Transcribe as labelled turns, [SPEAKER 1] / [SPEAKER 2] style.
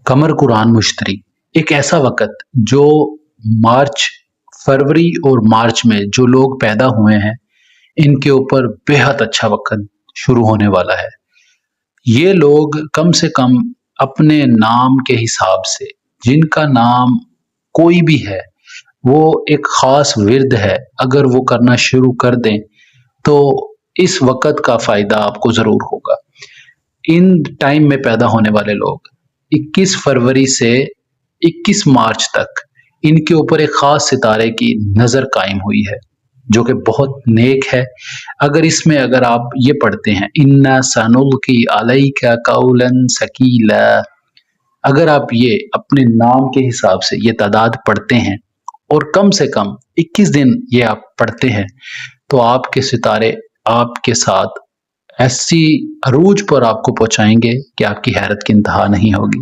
[SPEAKER 1] कमर कुरान मुश्तरी, एक ऐसा वक़्त जो मार्च, फरवरी और मार्च में जो लोग पैदा हुए हैं, इनके ऊपर बेहद अच्छा वक़्त शुरू होने वाला है। ये लोग कम से कम अपने नाम के हिसाब से, जिनका नाम कोई भी है, वो एक ख़ास विर्द है, अगर वो करना शुरू कर दें, तो इस वक़्त का फ़ायदा आपको ज़रूर होगा। इन टाइम में पैदा होने वाले लोग 21 फरवरी से 21 मार्च तक इनके ऊपर एक ख़ास सितारे की नज़र कायम हुई है, जो कि बहुत नेक है। अगर आप ये पढ़ते हैं, इन्ना सनुल्की अलैका कौलन सकीला, अगर आप ये अपने नाम के हिसाब से ये तादाद पढ़ते हैं और कम से कम 21 दिन ये आप पढ़ते हैं, तो आपके सितारे आपके साथ ऐसी अरूज पर आपको पहुंचाएंगे कि आपकी हैरत की इंतहा नहीं होगी।